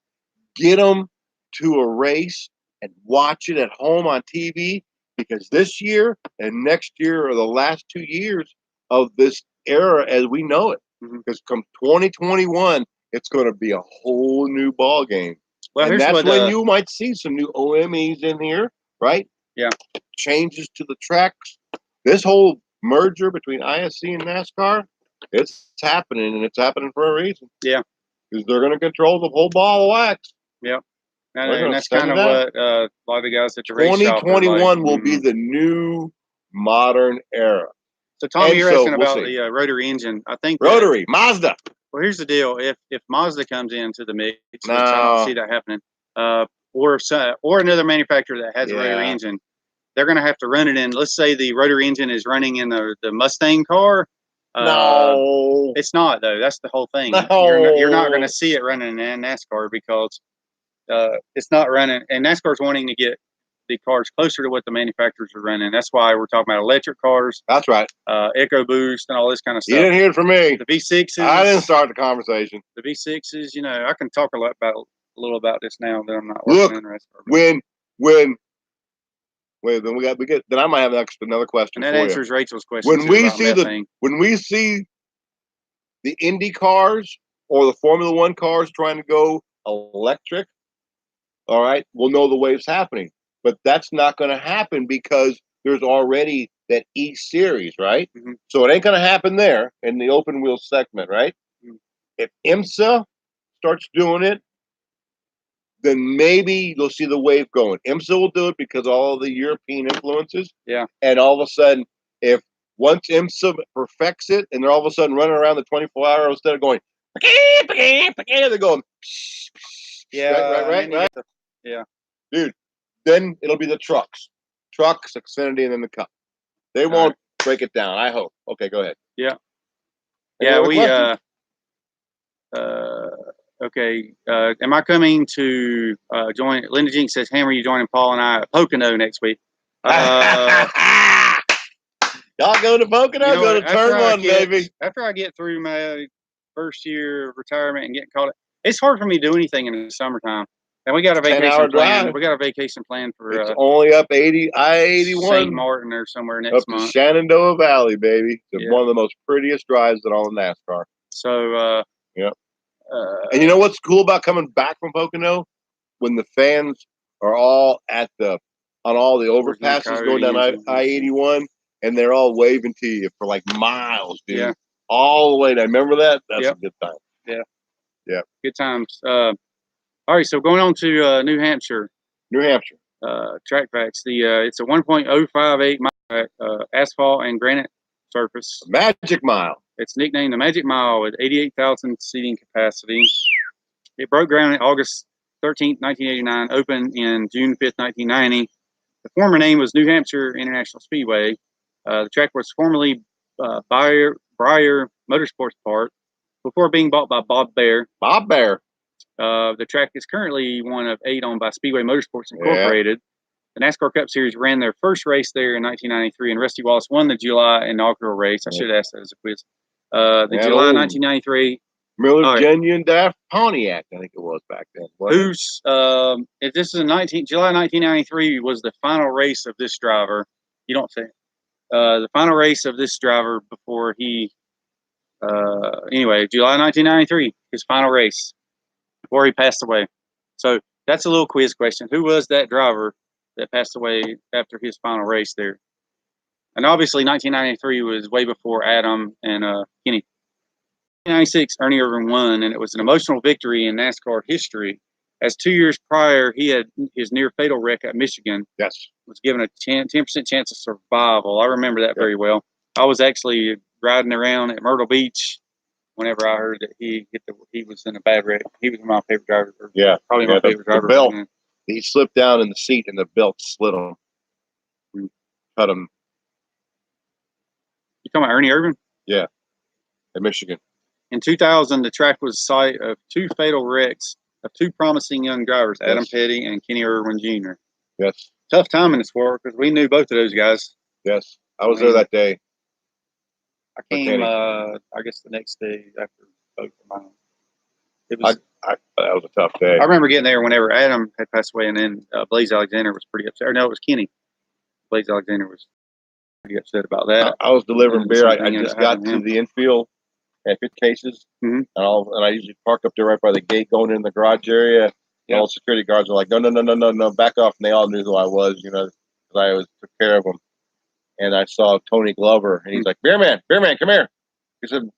get them to a race and watch it at home on TV, because this year and next year are the last 2 years of this era as we know it. Because come 2021, it's going to be a whole new ball game. Well, and that's when you might see some new OMEs in here, right? Yeah. Changes to the tracks. This whole merger between ISC and NASCAR, it's happening, and it's happening for a reason. Yeah. Because they're going to control the whole ball of wax. Yeah. And that's kind of what a lot of the guys at the race shop 2021 will be the new modern era. So, Tom, you're asking about the rotary engine. I think rotary, Mazda. Well, here's the deal. If Mazda comes into the mix, which I don't see that happening, or another manufacturer that has a rotary engine, they're going to have to run it in. Let's say the rotary engine is running in the Mustang car. No, it's not though. That's the whole thing. No. You're not going to see it running in NASCAR because it's not running. And NASCAR's wanting to get the cars closer to what the manufacturers are running. That's why we're talking about electric cars. That's right. Eco Boost and all this kind of stuff. You didn't hear it from me. The V6s. I didn't start the conversation. The V6s. You know, I can talk a little about this now that I'm not working in NASCAR. Then I might have another question. And that answers Rachel's question. When we see the Indy cars or the Formula One cars trying to go electric, all right, we'll know the wave's happening. But that's not going to happen because there's already that E series, right? Mm-hmm. So it ain't going to happen there in the open wheel segment, right? Mm-hmm. If IMSA starts doing it, then maybe you'll see the wave going. IMSA will do it because all of the European influences. Yeah. And all of a sudden, once IMSA perfects it and they're all of a sudden running around the 24-hour instead of going, they're going, yeah, right. Yeah. Dude, then it'll be the trucks, Xfinity, and then the Cup. They won't break it down, I hope. Okay, go ahead. Yeah. Okay. Am I coming to join? Linda Jinks says, Hamm, are you joining Paul and I at Pocono next week? Y'all go to Pocono, go to turn one, baby. After I get through my first year of retirement and getting caught up, it's hard for me to do anything in the summertime. And we got a vacation plan. We got a vacation plan for it's only up I-81 St. Martin or somewhere next month. Up to Shenandoah Valley, baby. It's one of the most prettiest drives in all of NASCAR. So yeah. And you know what's cool about coming back from Pocono? When the fans are all on all the overpasses going down I-81, and they're all waving to you for like miles, dude. Yeah. All the way down. Remember that? That's a good time. Yeah. Yeah. Good times. All right, so going on to New Hampshire. Track facts. It's a 1.058 mile asphalt and granite surface. Magic Mile. It's nicknamed the Magic Mile with 88,000 seating capacity. It broke ground on August 13th, 1989, opened in June 5th, 1990. The former name was New Hampshire International Speedway. The track was formerly Breyer Motorsports Park before being bought by Bob Bear. The track is currently one of 8 owned by Speedway Motorsports Incorporated. The NASCAR Cup Series ran their first race there in 1993, and Rusty Wallace won the July inaugural race. I should ask that as a quiz. July 1993. Miller Genuine Daft Pontiac, I think it was back then. If this is July 1993 was the final race of this driver. You don't say the final race of this driver before he. Anyway, July 1993, his final race before he passed away. So that's a little quiz question. Who was that driver that passed away after his final race there? And obviously 1993 was way before Adam and Kenny. 1996, Ernie Irvan won, and it was an emotional victory in NASCAR history, as 2 years prior he had his near fatal wreck at Michigan. Was given a 10% chance of survival. I remember that very well. I was actually riding around at Myrtle Beach whenever I heard that he was in a bad wreck. He was my favorite driver. Probably my favorite driver. The belt. He slipped down in the seat, and the belt slid him. Cut him. You talking about Ernie Irvan? Yeah, at Michigan. In 2000, the track was the site of 2 fatal wrecks of 2 promising young drivers, Adam Petty and Kenny Irwin Jr. Yes. Tough time in the sport because we knew both of those guys. Yes. I was there that day. I came, I guess, the next day after both of mine. It was. That was a tough day. I remember getting there whenever Adam had passed away, and then Blaze Alexander was pretty upset. Or no, it was Kenny. Blaze Alexander was pretty upset about that. I was delivering beer. I just got to the infield at 50 cases, and I usually park up there right by the gate going in the garage area. And all the security guards were like, no, back off. And they all knew who I was, because I always took care of them. And I saw Tony Glover, and he's like, Beerman, come here. He said,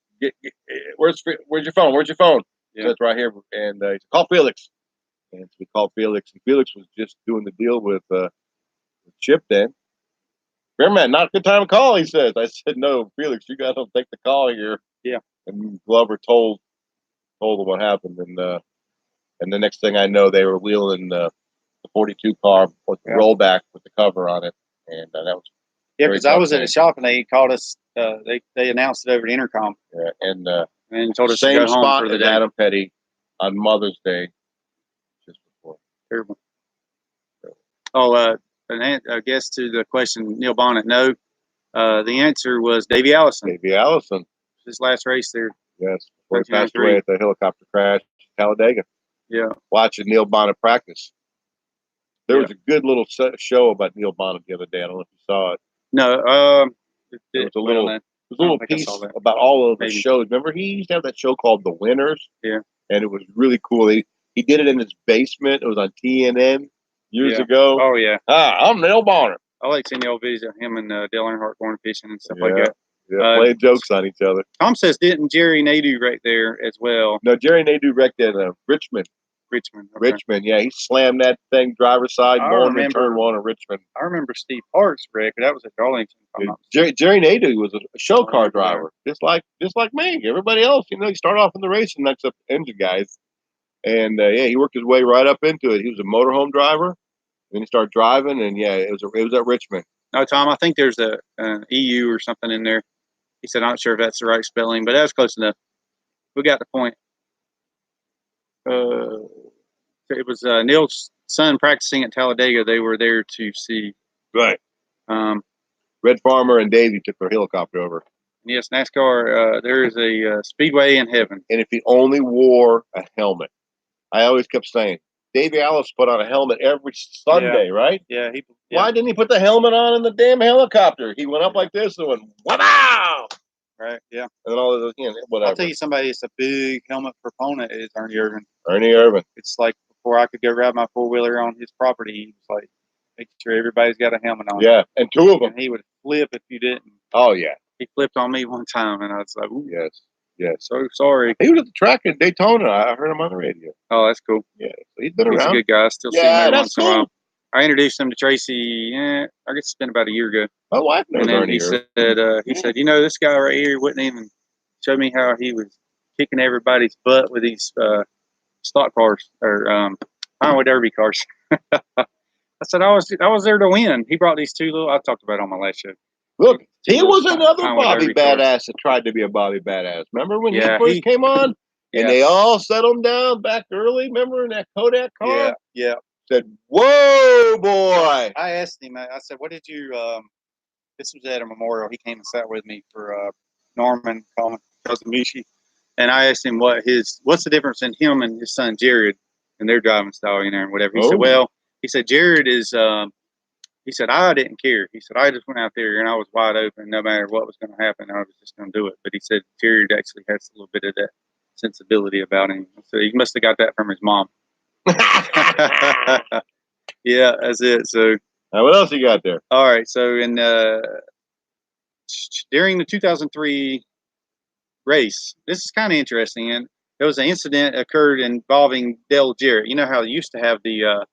where's your phone? Where's your phone? Yeah. So it's right here. And he said, call Felix. And so we called Felix. And Felix was just doing the deal with Chip then. Beerman, not a good time to call, he says. I said, no, Felix, you guys don't take the call here. Yeah. And Glover told him what happened. And the next thing I know, they were wheeling the 42 car with the rollback with the cover on it. and that was because I was at a shop and they called us. They announced it over the intercom. Yeah, and told us to go home for the day. Adam Petty on Mother's Day, just before. Terrible. Oh, I guess to the question, Neil Bonnet, no. The answer was Davey Allison. Davey Allison. His last race there. Yes, before he passed away at the helicopter crash in Talladega. Yeah. Watching Neil Bonnet practice. There was a good little show about Neil Bonnet the other day. I don't know if you saw it. No. There was a little piece about all of the shows. Remember, he used to have that show called The Winners? Yeah. And it was really cool. He did it in his basement. It was on TNN years ago. Oh, yeah. I'm Neil Bonnet. I like seeing the old videos of him and Dale Earnhardt going fishing and stuff like that. Yeah, playing jokes on each other. Tom says, didn't Jerry Nadeau right there as well? No, Jerry Nadeau wrecked at Richmond. Richmond, yeah. He slammed that thing driver's side going in turn one at Richmond. I remember Steve Parks wreck. That was at Darlington. Jerry Nadeau was a show car driver, just like me. Everybody else, you start off in the racing next up engine guys. And, he worked his way right up into it. He was a motorhome driver. Then he started driving, and, it was at Richmond. No, Tom, I think there's an EU or something in there. He said, I'm not sure if that's the right spelling, but that was close enough. We got the point. It was Neil's son practicing at Talladega. They were there to see. Right. Red Farmer and Davey took their helicopter over. Yes, NASCAR, there is a speedway in heaven. And if he only wore a helmet. I always kept saying, Davey Alice put on a helmet every Sunday, right? Yeah. Why didn't he put the helmet on in the damn helicopter? He went up like this and went, wow! Right, yeah. And all of those, whatever. I'll tell you somebody that's a big helmet proponent is Ernie Irvin. Ernie Irvin. It's like before I could go ride my four-wheeler on his property, he was like, making sure everybody's got a helmet on. Yeah, and two of them. And he would flip if you didn't. Oh, yeah. He flipped on me one time, and I was like, ooh. Yes. So sorry. He was at the track in Daytona. I heard him on the radio. Oh, that's cool. Yeah, so he's been around. He's a good guy. I still see him every once in a cool. while. I introduced him to Tracy, I guess it's been about a year ago. My wife knows Ernie. He said, this guy right here wouldn't even show me how he was kicking everybody's butt with these stock cars or Highway Derby cars. I said, I was there to win. He brought these two I talked about it on my last show. Look, he was another Bobby Badass that tried to be a Bobby Badass. Remember when he first came on? And they all set him down back early. Remember in that Kodak car? Yeah. Said, whoa, boy. I asked him, I said, what did you, this was at a memorial. He came and sat with me for Norman, cousin Mishi. And I asked him what's the difference in him and his son Jared and their driving style, and whatever. He said, Jared is, he said, I didn't care. He said, I just went out there and I was wide open. No matter what was going to happen, I was just going to do it. But he said, Jared actually has a little bit of that sensibility about him. So he must have got that from his mom. Yeah, that's it. So now what else you got there? All right. So during the 2003 race, this is kind of interesting. And there was an incident occurred involving Dale Jarrett. You know how they used to have the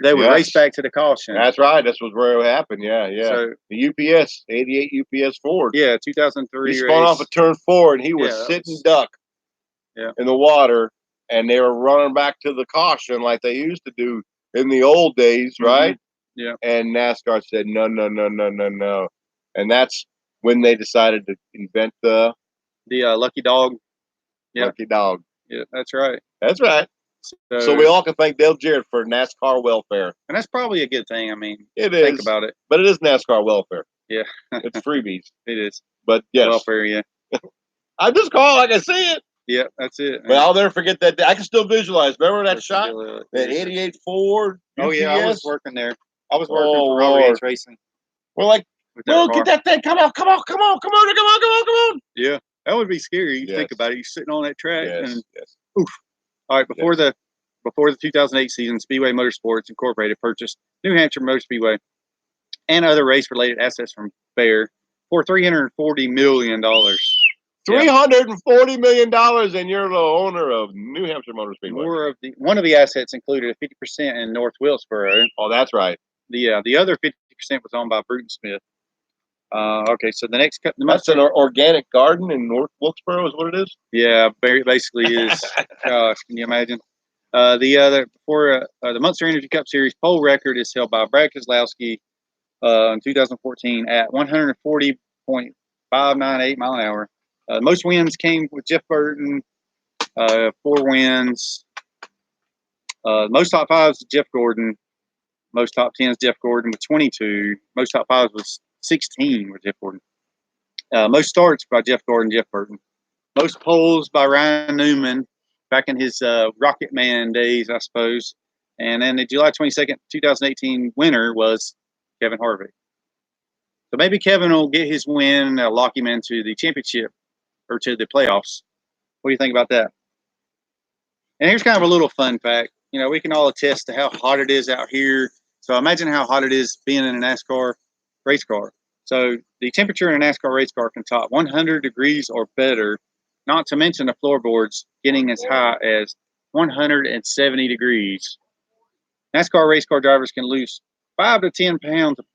they would race back to the caution. That's right. This was where it happened. Yeah. So the UPS 88 UPS Ford. Yeah, 2003. He spun off a turn 4 and he was sitting duck in the water, and they were running back to the caution like they used to do in the old days, right? Yeah. And NASCAR said no, and that's when they decided to invent the Lucky Dog. Yeah. Lucky Dog. Yeah, that's right. That's right. So we all can thank Dale Jarrett for NASCAR welfare. And that's probably a good thing. I mean, think about it. But it is NASCAR welfare. Yeah. It's freebies. It is. But yes. Welfare, yeah. I just call like I see it. Yeah, that's it. But I'll never forget that. I can still visualize. Remember that shot? That 88 Ford UPS? Oh, yeah, I was working there. I was working for Road Racing. We're like, well, get that thing. Come on. Yeah, that would be scary. You think about it. You're sitting on that track. Oof. All right, before the 2008 season, Speedway Motorsports Incorporated purchased New Hampshire Motor Speedway and other race-related assets from Bayer for $340 million. $340 million, and you're the owner of New Hampshire Motor Speedway. One of the assets included a 50% in North Wilkesboro. Oh, that's right. The other 50% was owned by Bruton Smith. Okay, so the next that's an organic garden in North Wilkesboro, is what it is. Yeah, basically is. Gosh, can you imagine? The Munster Energy Cup Series pole record is held by Brad Keselowski in 2014 at 140.598 mile an hour. Most wins came with Jeff Burton, 4 wins. Most top fives, Jeff Gordon. Most top 10s, Jeff Gordon with 22. Most top fives was 16 with Jeff Gordon. Most starts by Jeff Gordon, Jeff Burton. Most poles by Ryan Newman back in his Rocket Man days, I suppose. And then the July 22nd, 2018 winner was Kevin Harvick. So maybe Kevin will get his win, lock him into the championship or to the playoffs. What do you think about that? And here's kind of a little fun fact. You know, we can all attest to how hot it is out here. So imagine how hot it is being in a NASCAR race car. So the temperature in a NASCAR race car can top 100 degrees or better, not to mention the floorboards getting as high as 170 degrees. NASCAR race car drivers can lose 5 to 10 pounds of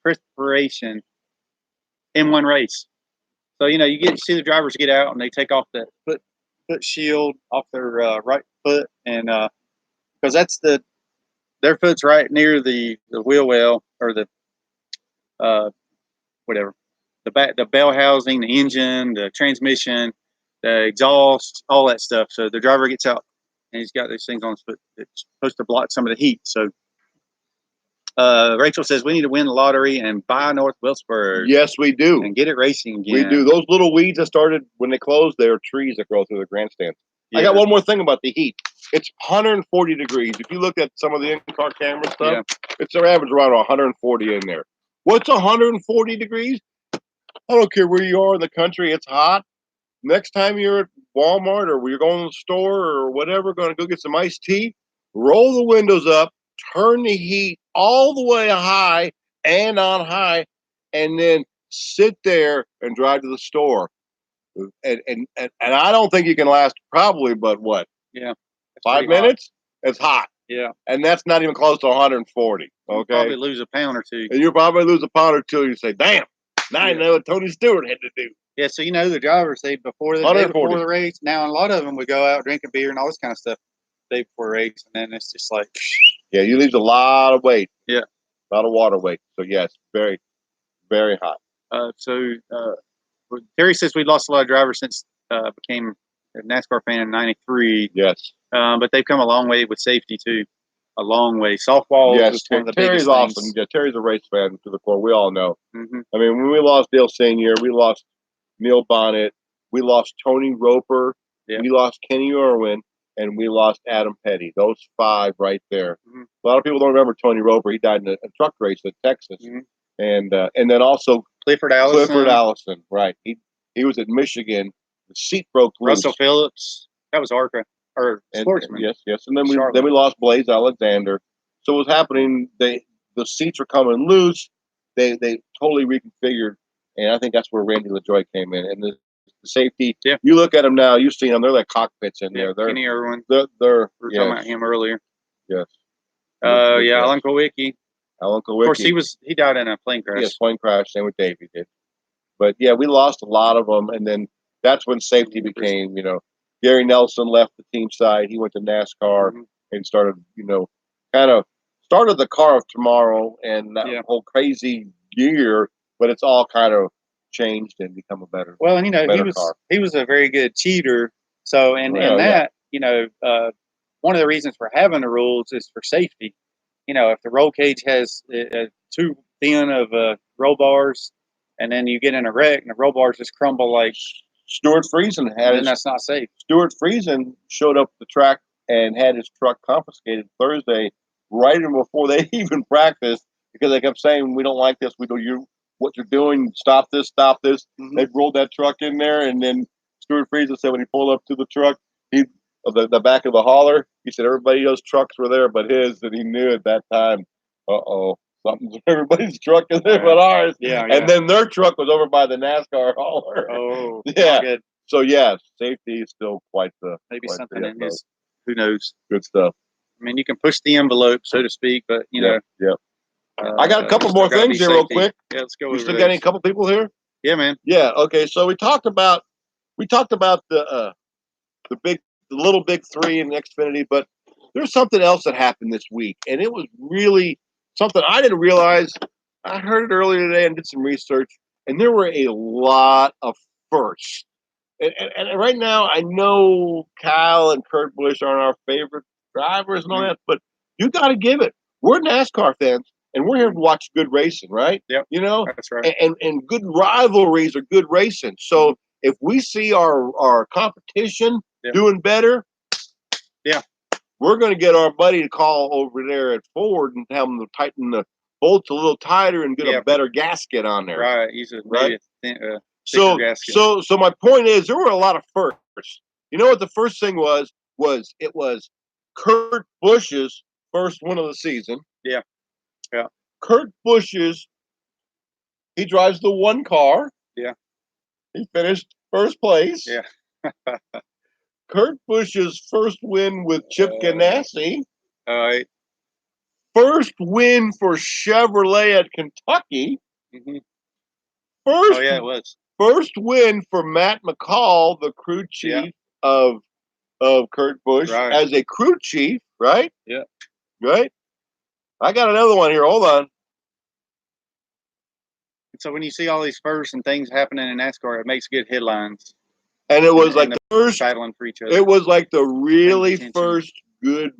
perspiration in one race. So, you know, you see the drivers get out and they take off that foot shield off their right foot, and because that's their foot's right near the wheel well, or the whatever, the bell housing, the engine, the transmission, the exhaust, all that stuff. So the driver gets out and he's got these things on his foot that's supposed to block some of the heat. So Rachel says we need to win the lottery and buy North Wilkesboro. Yes, we do. And get it racing again. We do. Those little weeds that started when they closed, they are trees that grow through the grandstands. Yeah. I got one more thing about the heat. It's 140 degrees. If you look at some of the in-car camera stuff, it's their average around 140 in there. What's 140 degrees? I don't care where you are in the country. It's hot. Next time you're at Walmart or you're going to the store or whatever, going to go get some iced tea, roll the windows up, turn the heat all the way high and on high, and then sit there and drive to the store. And I don't think you can last probably, but what? Yeah. 5 minutes? It's hot. Yeah. And that's not even close to 140. Okay. You'll probably lose a pound or two. And you'll probably lose a pound or two. And you say, damn, now I know what Tony Stewart had to do. Yeah, so you know the drivers, they before the race. Now a lot of them would go out drinking beer and all this kind of stuff the day before the race, and then it's just like, yeah, you lose a lot of weight. Yeah, a lot of water weight. So yes, very, very hot. Terry says we lost a lot of drivers since became a NASCAR fan in '93. Yes, but they've come a long way with safety too. A long way. Softball. Yes, one of the Terry's awesome. Yeah, Terry's a race fan to the core. We all know. Mm-hmm. I mean, when we lost Dale Senior, we lost Neil Bonnet, we lost Tony Roper, we lost Kenny Irwin, and we lost Adam Petty. Those 5 right there. Mm-hmm. A lot of people don't remember Tony Roper. He died in a truck race in Texas, and then also Clifford Allison. Right? He was at Michigan. The seat broke loose. Russell Phillips. That was ARCA or Sportsman. Yes. And then we lost Blaze Alexander. So what's happening? The seats are coming loose. They totally reconfigured. And I think that's where Randy LaJoie came in. And the safety, you look at them now, you've seen them, they're like cockpits in there. They're Kenny Irwin. We were talking about him earlier. Yes. Alan Kowicki. Of course, he died in a plane crash. Yes, plane crash. Same with Davey did. But yeah, we lost a lot of them. And then that's when safety became, Gary Nelson left the team side. He went to NASCAR and started, kind of started the car of tomorrow and that whole crazy year. But it's all kind of changed and become a better. Well, and he was a very good cheater. So one of the reasons for having the rules is for safety. If the roll cage has too thin of roll bars, and then you get in a wreck and the roll bars just crumble like Stuart Friesen that's not safe. Stuart Friesen showed up at the track and had his truck confiscated Thursday, right before they even practiced, because they kept saying, "We don't like this. We do what you're doing. Stop this. Stop this." Mm-hmm. They rolled that truck in there, and then Stuart Friesen said when he pulled up to the truck, the back of the hauler, he said everybody else's trucks were there but his, and he knew at that time, something's everybody's truck is there but ours. Yeah. And then their truck was over by the NASCAR hauler. Oh, yeah. Good. So yeah, safety is still quite the something in his. Who knows? Good stuff. I mean, you can push the envelope, so to speak, but Yeah. I got a couple more things here, real quick. Yeah, let's go. You still got a couple people here? Yeah, man. Yeah. Okay. So we talked about the little big 3 in Xfinity, but there's something else that happened this week, and it was really something I didn't realize. I heard it earlier today and did some research, and there were a lot of firsts. And right now, I know Kyle and Kurt Busch aren't our favorite drivers and all that, but you got to give it. We're NASCAR fans, and we're here to watch good racing, right? Yep, you know, that's right. And good rivalries are good racing. So if we see our competition doing better, we're going to get our buddy to call over there at Ford and have them to tighten the bolts a little tighter and get a better gasket on there. Right, use a right. So my point is, there were a lot of firsts. You know what the first thing was? It was Kurt Busch's first win of the season. Yeah. Kurt Busch's. He drives the one car. Yeah. He finished first place. Yeah. Kurt Busch's first win with Chip Ganassi. All right. First win for Chevrolet at Kentucky. Mm-hmm. It was. First win for Matt McCall, the crew chief of Kurt Busch, as a crew chief, right? Yeah. Right? I got another one here. Hold on. So when you see all these firsts and things happening in NASCAR, it makes good headlines. And it was like the first battling for each other. It was like the really first good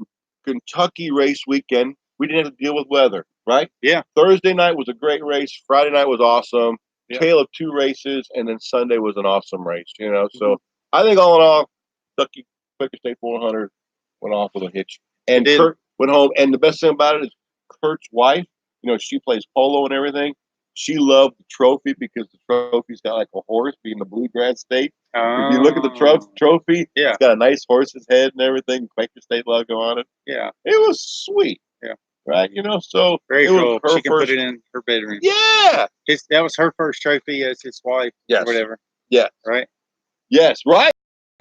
Kentucky race weekend. We didn't have to deal with weather, right? Yeah. Thursday night was a great race. Friday night was awesome. Tale of two races, and then Sunday was an awesome race. So I think all in all, Kentucky Quaker State 400 went off with a hitch, and Kurt went home. And the best thing about it is Kurt's wife. She plays polo and everything. She loved the trophy because the trophy's got like a horse, being the bluegrass state. If you look at the trophy, it's got a nice horse's head and everything, Quaker State logo on it. Yeah. It was sweet. Yeah. Right? So very cool. She can put it in her bedroom. Yeah. That was her first trophy as his wife or whatever. Yeah. Right? Yes, right.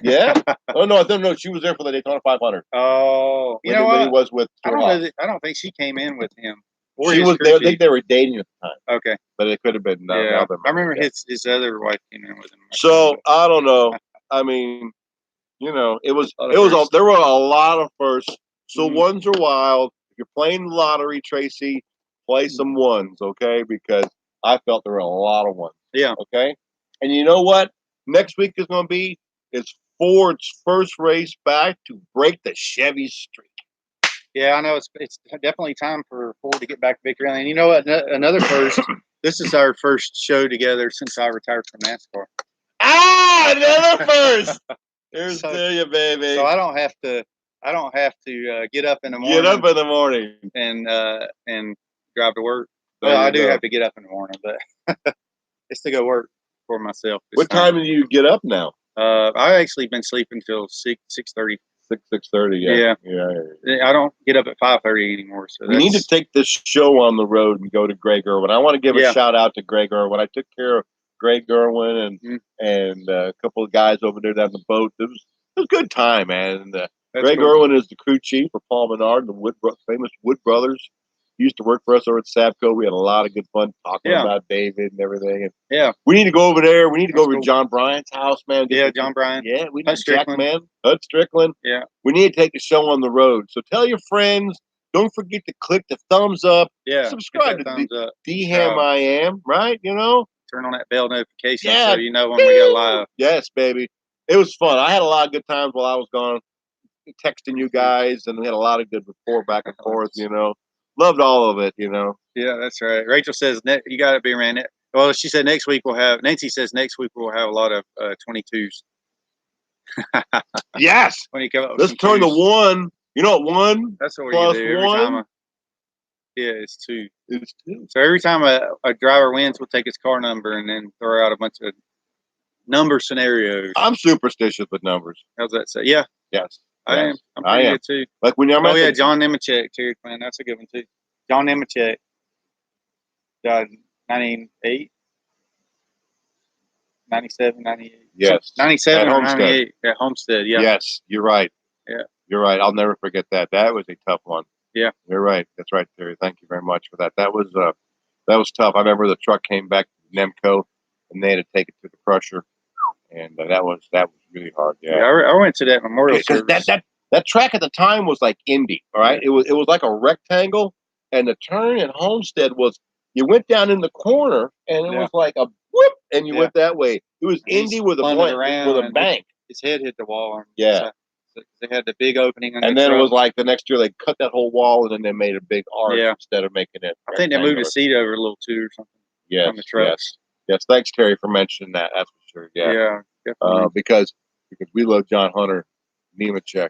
Yeah. Oh, no, I don't know. She was there for the Daytona 500. Oh. You know what? When he was with I don't think she came in with him. She was there. I think they were dating at the time. Okay. But it could have been. I remember his other wife came in with him. So, I don't know. I mean, it was there were a lot of firsts. So ones are wild. If you're playing the lottery, Tracy, play some ones, okay? Because I felt there were a lot of ones. Yeah. Okay? And you know what? Next week is going to be Ford's first race back to break the Chevy streak. Yeah, I know it's definitely time for Ford to get back to victory lane. You know what? Another first. This is our first show together since I retired from NASCAR. Another first. Here's to you, baby. So I don't have to get up in the morning. Get up in the morning and drive to work. Well, I do have to get up in the morning, but it's to go work for myself. What time do you get up now? I've actually been sleeping till 6:30. 6:30. Yeah. I don't get up at 5:30 anymore. So we need to take this show on the road and go to Greg Irwin. I want to give a shout out to Greg Irwin. I took care of Greg Irwin and a couple of guys over there down the boat. It was a good time, man. And, Greg Irwin is the crew chief for Paul Menard, the famous Wood Brothers. He used to work for us over at Sapco. We had a lot of good fun talking about David and everything. And we need to go over there. We need to go over to John Bryant's house, man. John Bryant. Yeah, we need Jackman, Hud Strickland. Yeah. We need to take a show on the road. So tell your friends. Don't forget to click the thumbs up. Yeah. Subscribe to DHammiam, right? Turn on that bell notification so you know when we go live. Yes, baby. It was fun. I had a lot of good times while I was gone, texting you guys, and we had a lot of good rapport back and forth, Loved all of it, Yeah, that's right. Rachel says, you got it, Beer Man. Well, she said Nancy says next week we'll have a lot of 22s. Yes. When you come up with let's turn the one. You know what, one? That's what plus you do every one. time. It's two. It's two. So every time a driver wins, we'll take his car number and then throw out a bunch of number scenarios. I'm superstitious with numbers. How's that say? Yeah. Yes. I am. I'm pretty good too. Like when you're John Nemechek, Terry Quinn. That's a good one too. John Nemechek died in 98, 97, 98. Yes. 97 or 98 at Homestead. Yeah. Yes, you're right. Yeah. You're right. I'll never forget that. That was a tough one. Yeah. You're right. That's right, Terry. Thank you very much for that. That was tough. I remember the truck came back to Nemco and they had to take it to the crusher. And that was really hard. Yeah. I went to that memorial service. That track at the time was like Indy, all right? It was like a rectangle, and the turn at Homestead was you went down in the corner, and it was like a whoop, and you went that way. It was Indy with a bank. His head hit the wall. Yeah. So they had the big opening. And then it was like the next year they cut that whole wall, and then they made a big arch instead of making it. I think they moved the seat over a little too or something. Yes, on the trucks. Yes. Thanks, Terry, for mentioning that. That's for sure. Yeah. Definitely. Because we love John Hunter, Nemechek,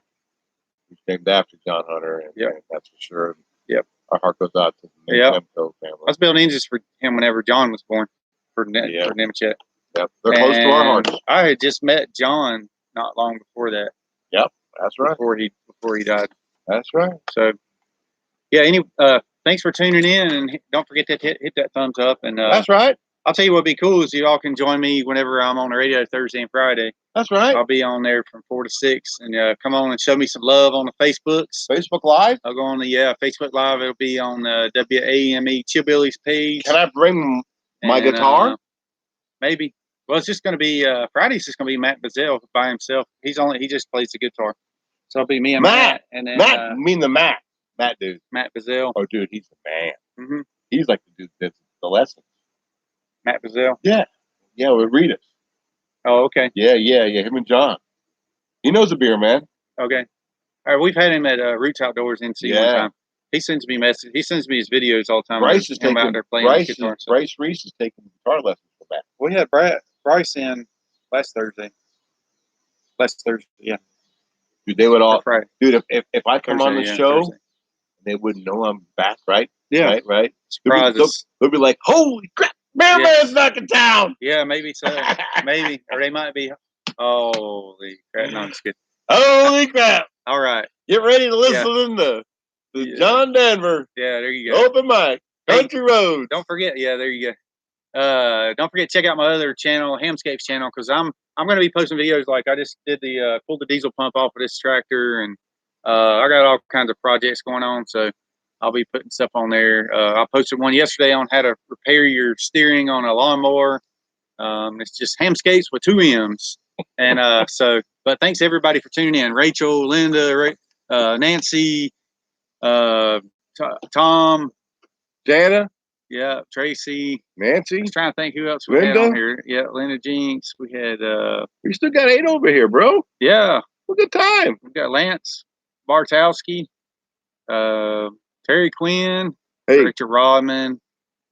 who's named after John Hunter, and that's for sure. Yep. Our heart goes out to the Nemco family. I was building engines for him whenever John was born for Nemechek. Yep, they're close to our hearts. I had just met John not long before that. Yep, that's right. Before he died. That's right. So, thanks for tuning in, and don't forget to hit that thumbs up. And that's right. I'll tell you what'd be cool is you all can join me whenever I'm on the radio Thursday and Friday. That's right. I'll be on there from 4 to 6, and come on and show me some love on the Facebooks. Facebook Live. I'll go on the Facebook Live. It'll be on WAME Chillbillies page. Can I bring my guitar? Maybe. Well, it's just going to be Friday's just going to be Matt Bazell by himself. He just plays the guitar, so it'll be me and Matt. And then Matt, you mean the Matt dude, Matt Bazell. Oh, dude, he's the man. Mm-hmm. He's like the dude that's the lessons. Matt Bazell. Yeah, with Rita. Oh, okay. Yeah. Him and John. He knows the beer, man. Okay. All right, we've had him at Roots Outdoors NC one time. He sends me messages. He sends me his videos all the time. Bryce is taking out there playing guitar. Bryce Reese is taking guitar lessons for Matt. We had Bryce in last Thursday. Yeah. Dude, they would all. Friday. Dude, if I come on the show, they wouldn't know I'm back, right? Yeah. Right. Surprises. They'll be like, "Holy crap, Bearman's back in town." Yeah, maybe so. Maybe, or they might be. Holy crap! No, I'm just kidding. Holy crap! All right. Get ready to listen to John Denver. Yeah, there you go. Open mic, Country Road. Don't forget. Yeah, there you go. Don't forget to check out my other channel, Hamscapes channel, because I'm going to be posting videos. Like I just did pulled the diesel pump off of this tractor, and I got all kinds of projects going on. So I'll be putting stuff on there. I posted one yesterday on how to repair your steering on a lawnmower. It's just Hamscapes with 2 M's. And but thanks everybody for tuning in. Rachel, Linda, Nancy, Tom, Jana, Tracy, Nancy. I was trying to think who else we had on here. Yeah, Linda Jinx. We had we still got 8 over here, bro. Yeah. What a good time. We got Lance Bartowski, Terry Quinn, Richard Rodman.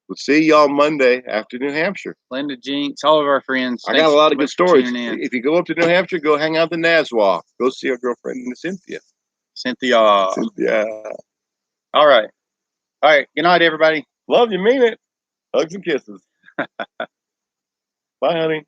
We'll see y'all Monday after New Hampshire. Linda Jinx, all of our friends. I got a lot of good stories. If you go up to New Hampshire, go hang out the Naswalk. Go see our girlfriend, Cynthia. All right. Good night, everybody. Love you, mean it. Hugs and kisses. Bye, honey.